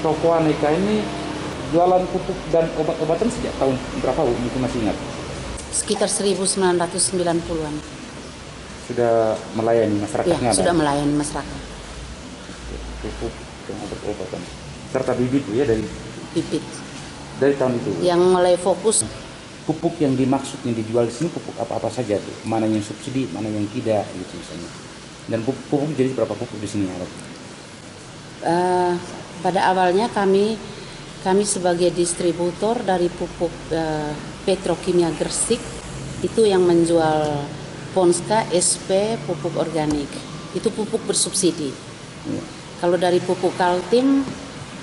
toko aneka ini jualan pupuk dan obat-obatan sejak tahun berapa Bu? Mungkin masih ingat? Sekitar 1990-an. Sudah melayani masyarakat? Ya, sudah melayani masyarakat. Pupuk dan obat-obatan. Serta bibit Bu ya, dari Bibit. Dari tahun itu Bu? Yang mulai fokus. Pupuk yang dimaksud yang dijual di sini pupuk apa-apa saja Bu? Mana yang subsidi, mana yang tidak gitu misalnya. Dan pupuk jadi berapa pupuk di sini ada? Pada awalnya kami sebagai distributor dari pupuk Petrokimia Gresik itu yang menjual Ponska, SP, pupuk organik. Itu pupuk bersubsidi. Kalau dari pupuk Kaltim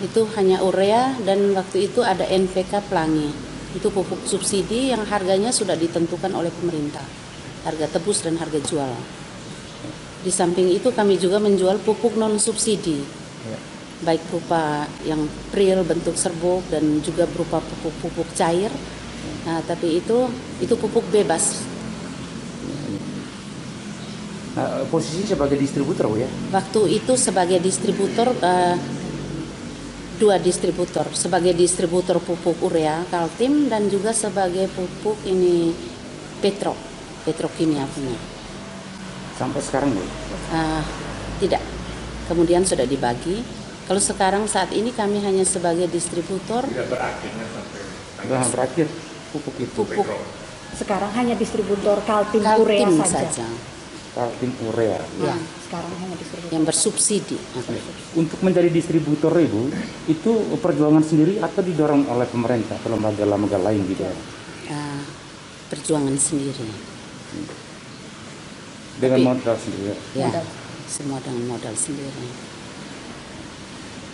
itu hanya urea dan waktu itu ada NPK Pelangi. Itu pupuk subsidi yang harganya sudah ditentukan oleh pemerintah. Harga tebus dan harga jual. Di samping itu kami juga menjual pupuk non subsidi. Baik berupa yang pril bentuk serbuk dan juga berupa pupuk-pupuk cair. Nah, tapi itu pupuk bebas. Nah, posisi sebagai distributor Bu ya? Waktu itu sebagai distributor dua distributor, sebagai distributor pupuk urea Kaltim dan juga sebagai pupuk ini Petrokimia punya. Sampai sekarang Bu? Tidak. Kemudian sudah dibagi. Kalau sekarang saat ini kami hanya sebagai distributor. Tidak berakhirnya sampai. Sudah berakhir pupuk itu. Pupuk. Sekarang hanya distributor Kaltim urea saja. Kaltim urea. Ya. Sekarang hanya distributor Yang bersubsidi. Untuk menjadi distributor Ibu, itu perjuangan sendiri atau didorong oleh pemerintah atau lembaga-lembaga lain gitu? Perjuangan sendiri. Dengan modal sendiri? Ya, semua dengan modal sendiri.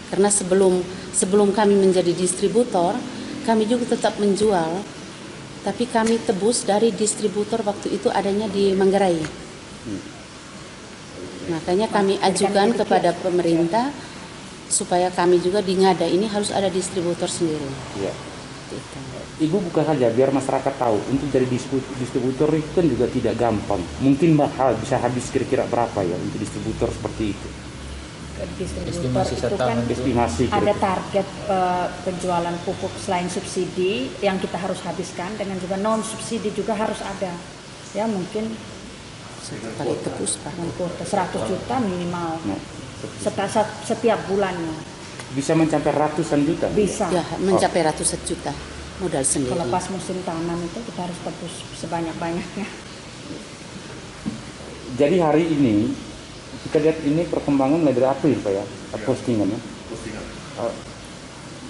Karena sebelum kami menjadi distributor, kami juga tetap menjual, tapi kami tebus dari distributor waktu itu adanya di Manggarai. Makanya kami ajukan kepada pemerintah supaya kami juga di Ngada ini harus ada distributor sendiri. Iya. Gitu. Ibu buka saja biar masyarakat tahu, untuk jadi distributor itu kan juga tidak gampang. Mungkin mahal, bisa habis kira-kira berapa ya untuk distributor seperti itu? distributor itu kan ada target penjualan pupuk selain subsidi yang kita harus habiskan, dengan juga non subsidi juga harus ada. Ya mungkin Kali tebus Pak. 100 juta minimal setiap bulannya. Bisa mencapai ratusan juta? Bisa. Ya, mencapai ratusan juta modal sendiri. Kalau pas musim tanam itu kita harus tebus sebanyak-banyaknya. Jadi hari ini kita lihat ini perkembangan mulai dari April Pak ya, postingannya.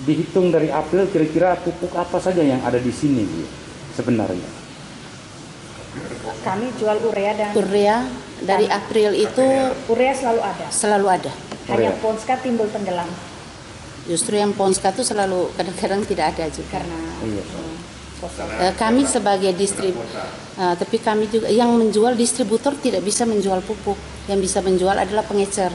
Dihitung dari April kira-kira pupuk apa saja yang ada di sini Bu, sebenarnya? Kami jual urea dan dari April itu urea selalu ada. Selalu ada. Hanya Ponska timbul tenggelam. Justru yang Ponska itu selalu kadang-kadang tidak ada juga. Karena kami sebagai tapi kami juga yang menjual, distributor tidak bisa menjual pupuk. Yang bisa menjual adalah pengecer.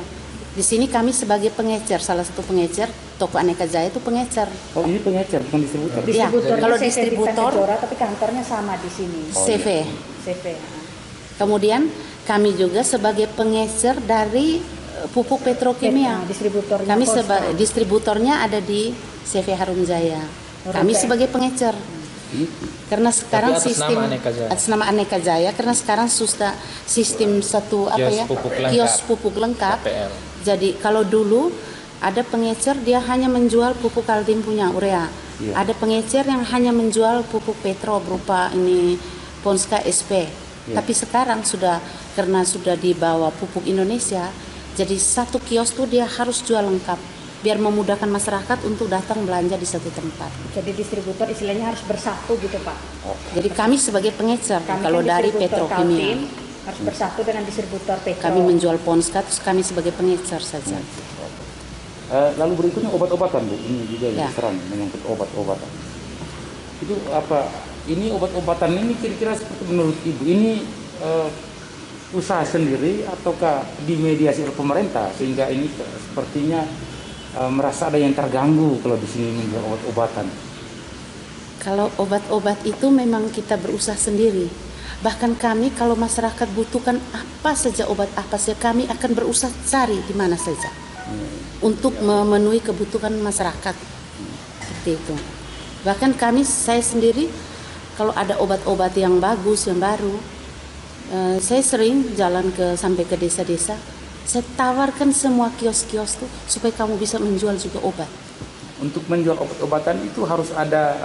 Di sini kami sebagai pengecer, salah satu pengecer toko Aneka Jaya itu pengecer. Oh, ini pengecer bukan distributor. Ya, kalau distributor Jora, tapi kantornya sama di sini. CV. CV. Kemudian kami juga sebagai pengecer dari pupuk Petrokimia. Distributornya Kami distributornya ada di CV Harum Jaya. Kami sebagai pengecer. Karena sekarang atas nama Aneka Jaya, karena sekarang sudah sistem kios pupuk lengkap. Jadi kalau dulu ada pengecer dia hanya menjual pupuk Kaltim punya urea. Ada pengecer yang hanya menjual pupuk Petro berupa ini Ponska SP. Tapi sekarang karena sudah dibawa pupuk Indonesia, jadi satu kios tuh dia harus jual lengkap biar memudahkan masyarakat untuk datang belanja di satu tempat. Jadi distributor istilahnya harus bersatu gitu Pak. Jadi kami sebagai pengecer kalau dari Petrokimia harus bersatu dengan distributor Petro. Kami menjual Ponska, terus kami sebagai pengecer saja. Lalu berikutnya obat-obatan Bu, ini juga yang serang menyangkut obat-obatan. Itu apa? Ini obat-obatan ini kira-kira seperti menurut Ibu ini usaha sendiri ataukah dimediasi oleh pemerintah sehingga ini sepertinya merasa ada yang terganggu kalau di sini menjual obat-obatan? Kalau obat-obat itu memang kita berusaha sendiri. Bahkan kami kalau masyarakat butuhkan apa saja obat apa saja kami akan berusaha cari di mana saja. untuk memenuhi kebutuhan masyarakat seperti itu. Bahkan saya sendiri kalau ada obat-obat yang bagus yang baru, saya sering jalan sampai ke desa-desa, saya tawarkan semua kios-kios tuh supaya kamu bisa menjual juga obat. Untuk menjual obat-obatan itu harus ada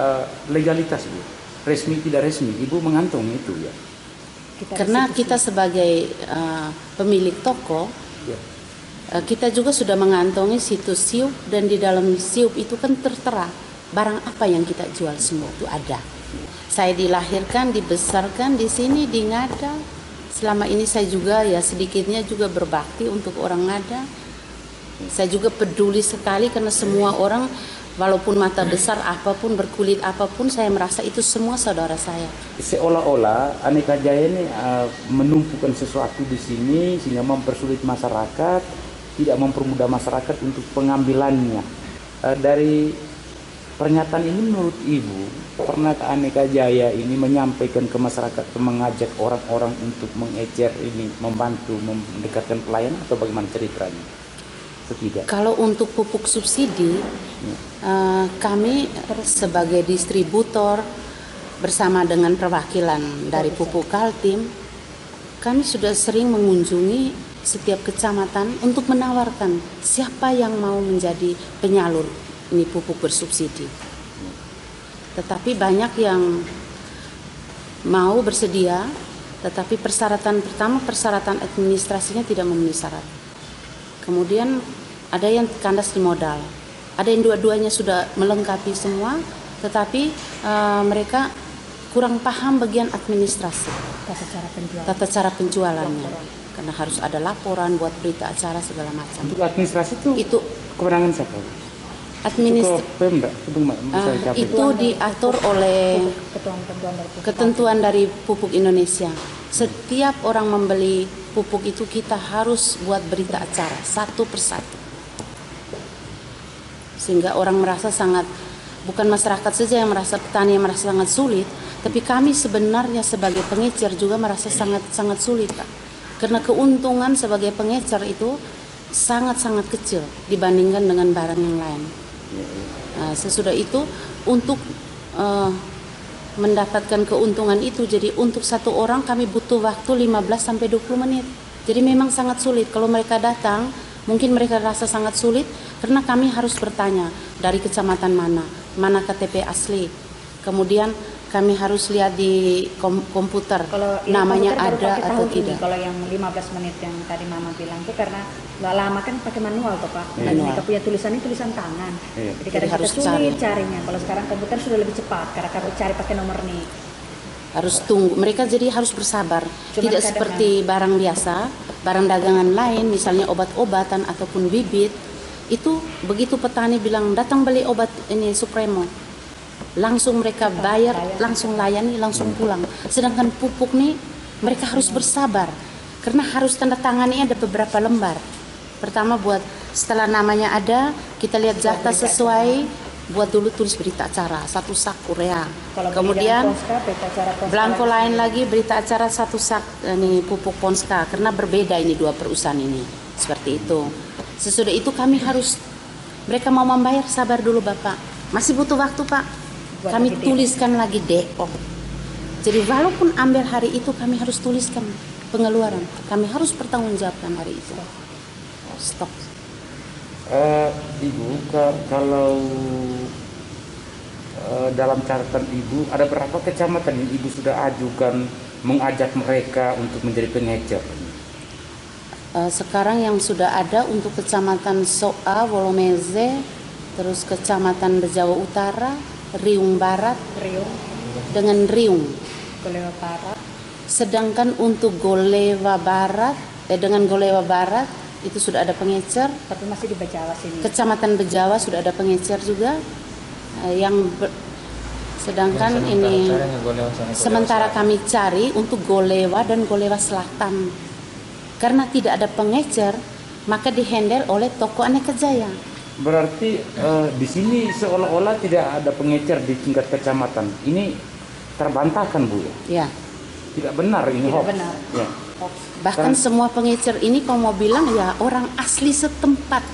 legalitas, Bu. Resmi tidak resmi, Ibu mengantongi itu ya. Karena kita sebagai pemilik toko, kita juga sudah mengantongi situs SIUP, dan di dalam SIUP itu kan tertera barang apa yang kita jual, semua itu ada. Saya dilahirkan, dibesarkan di sini di Ngada. Selama ini saya juga ya sedikitnya juga berbakti untuk orang Ngada. Saya juga peduli sekali karena semua orang, walaupun mata besar apapun, berkulit apapun, saya merasa itu semua saudara saya. Seolah-olah Aneka Jaya ini menumpukan sesuatu di sini sehingga mempersulit masyarakat, tidak mempermudah masyarakat untuk pengambilannya. Dari pernyataan ini menurut Ibu, pernah Aneka Jaya ini menyampaikan ke masyarakat, mengajak orang-orang untuk mengecer ini, membantu, mendekatkan pelayanan, atau bagaimana ceritanya? Tidak. Kalau untuk pupuk subsidi, kami sebagai distributor bersama dengan perwakilan dari Pupuk Kaltim, kami sudah sering mengunjungi setiap kecamatan untuk menawarkan siapa yang mau menjadi penyalur ini pupuk bersubsidi. Tetapi banyak yang mau bersedia, tetapi persyaratan administrasinya tidak memenuhi syarat. Kemudian ada yang kandas di modal, ada yang dua-duanya sudah melengkapi semua, tetapi mereka kurang paham bagian administrasi, tata cara penjualannya, karena harus ada laporan buat berita acara segala macam. Untuk administrasi itu kewenangan siapa? Itu diatur oleh ketentuan dari Pupuk Indonesia. Setiap orang membeli pupuk itu kita harus buat berita acara satu persatu, sehingga orang merasa sangat, bukan masyarakat saja yang merasa, petani yang merasa sangat sulit, tapi kami sebenarnya sebagai pengecer juga merasa sangat sulit, Pak. Karena keuntungan sebagai pengecer itu sangat kecil dibandingkan dengan barang yang lain. Nah, sesudah itu untuk mendapatkan keuntungan itu, jadi untuk satu orang kami butuh waktu 15-20 menit. Jadi memang sangat sulit. Kalau mereka datang, mungkin mereka rasa sangat sulit karena kami harus bertanya dari kecamatan mana KTP asli. Kemudian kami harus lihat di komputer kalau namanya komputer ada atau tidak. Kalau yang 15 menit yang tadi Mama bilang itu karena nggak lama kan pakai manual toh Pak. Dan mereka punya tulisannya tulisan tangan. Jadi kadang harus sulit carinya. Kalau sekarang komputer sudah lebih cepat karena kalau cari pakai nomor nih. Harus tunggu. Mereka jadi harus bersabar. Tidak seperti barang biasa, barang dagangan lain, misalnya obat-obatan ataupun bibit. Itu begitu petani bilang datang beli obat ini Supremo, langsung mereka bayar, langsung layani, langsung pulang. Sedangkan pupuk nih mereka harus bersabar karena harus tanda tangannya ada beberapa lembar. Pertama buat setelah namanya ada, kita lihat daftar sesuai, buat dulu tulis berita acara satu sak urea. Kemudian belangko lain lagi berita acara satu sak ini pupuk Ponska, karena berbeda ini dua perusahaan ini. Seperti itu. Sesudah itu kami harus, mereka mau membayar, sabar dulu Bapak. Masih butuh waktu Pak. Kami tuliskan lagi DO. Jadi walaupun ambil hari itu kami harus tuliskan pengeluaran. Kami harus pertanggungjawabkan hari itu. Stok. Ibu, kalau dalam catatan Ibu ada berapa kecamatan yang Ibu sudah ajukan mengajak mereka untuk menjadi pengecer? Sekarang yang sudah ada untuk kecamatan Soa, Wolomeze, terus kecamatan Bejawa Utara, Riung Barat, dengan Riung. Golewa Barat. Sedangkan untuk Golewa Barat, dengan Golewa Barat itu sudah ada pengecer. Tapi masih di Bejawa sini. Kecamatan Bejawa sudah ada pengecer juga. Sedangkan ini sementara kami cari untuk Golewa dan Golewa Selatan. Karena tidak ada pengecer, maka dihandle oleh toko Aneka Jaya. Berarti di sini seolah-olah tidak ada pengecer di tingkat kecamatan. Ini terbantahkan Bu? Ya. Tidak benar ini hoax. Benar. Ya. Bahkan semua pengecer ini kalau mau bilang ya orang asli setempat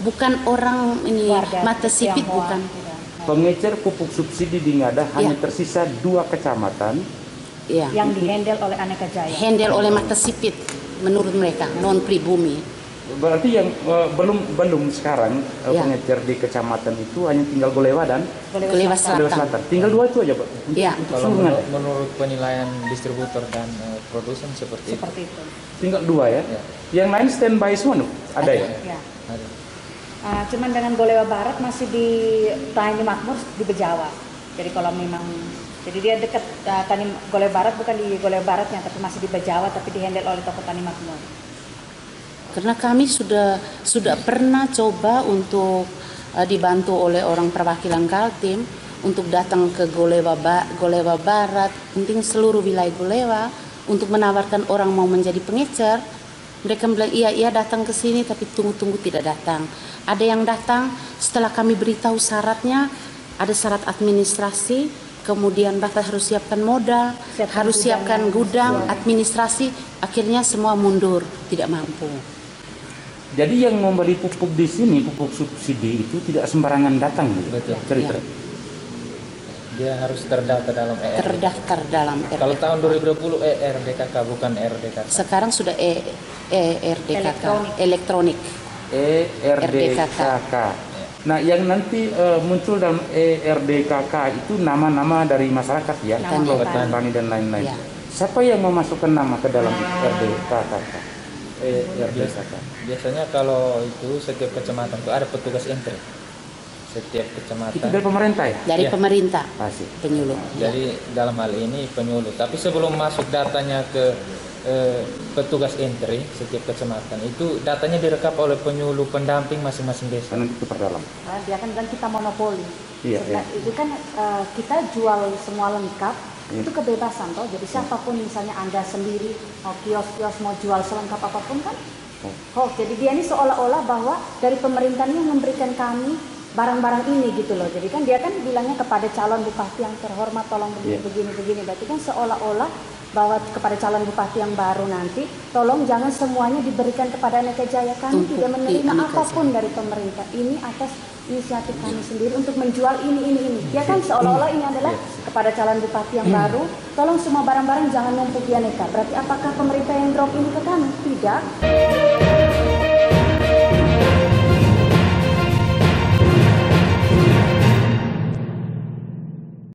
bukan orang ini Warga mata sipit, Tionghoa, bukan. tidak. Pengecer pupuk subsidi di Ngada hanya tersisa 2 kecamatan Ya. Yang dihandle oleh Aneka Jaya. Handle oleh mata sipit menurut mereka, non pribumi. Berarti yang belum sekarang pengecer di kecamatan itu hanya tinggal Golewa dan Golewa Selatan. Tinggal 2 itu aja, Pak. Ya. Kalau menurut penilaian distributor dan produsen seperti itu. Tinggal 2 ya. Yang lain standby semua ada ya? Ya. Ada. Cuman dengan Golewa Barat masih di Tani Makmur di Bejawa. Jadi kalau memang dia dekat Golewa Barat, bukan di Golewa Baratnya, tapi masih di Bejawa, tapi dihandle oleh toko Tani Makmur. Karena kami sudah pernah coba untuk dibantu oleh orang perwakilan Kaltim untuk datang ke Golewa Barat, penting seluruh wilayah Golewa untuk menawarkan orang mau menjadi pengecer. Mereka bilang iya datang ke sini, tapi tunggu tidak datang. Ada yang datang setelah kami beritahu syaratnya, ada syarat administrasi, kemudian Bapak harus siapkan modal, harus siapkan gudang, administrasi, akhirnya semua mundur, tidak mampu. Jadi yang memberi pupuk di sini, pupuk subsidi itu tidak sembarangan datang, Betul. Cerita. Dia harus terdaftar dalam ERDKK. Terdaftar dalam RDKK. Kalau tahun 2020 ERDKK bukan RDKK. Sekarang sudah RDKK elektronik. ERDKK. Nah, yang nanti muncul dalam ERDKK itu nama-nama dari masyarakat ya, petani dan lain-lain. Ya. Siapa yang memasukkan nama ke dalam RDKK? RDKK. Biasanya kalau itu setiap kecamatan itu ada petugas entry. Setiap kecamatan. Itu dari pemerintah ya? Dari pemerintah. Pasti. Penyuluh. Jadi dalam hal ini penyuluh. Tapi sebelum masuk datanya ke petugas entry setiap kecamatan, itu datanya direkap oleh penyuluh pendamping masing-masing desa. Karena itu perdalam. Dia kan dan kita monopoli. Iya. Itu kan kita jual semua lengkap, itu kebebasan toh. Jadi siapapun misalnya Anda sendiri mau kios-kios mau jual selengkap apapun kan. Jadi dia ini seolah-olah bahwa dari pemerintahnya memberikan kami barang-barang ini gitu loh. Jadi kan dia kan bilangnya kepada calon bupati yang terhormat tolong begini. Berarti kan seolah-olah bahwa kepada calon bupati yang baru nanti tolong jangan semuanya diberikan kepada Aneka Jaya. Kami tidak menerima apapun dari pemerintah. Ini atas inisiatif kami sendiri untuk menjual ini. Ya kan seolah-olah ini adalah kepada calon bupati yang baru, tolong semua barang-barang jangan numpuk di Aneka. Berarti apakah pemerintah yang drop ini ke kami? Tidak.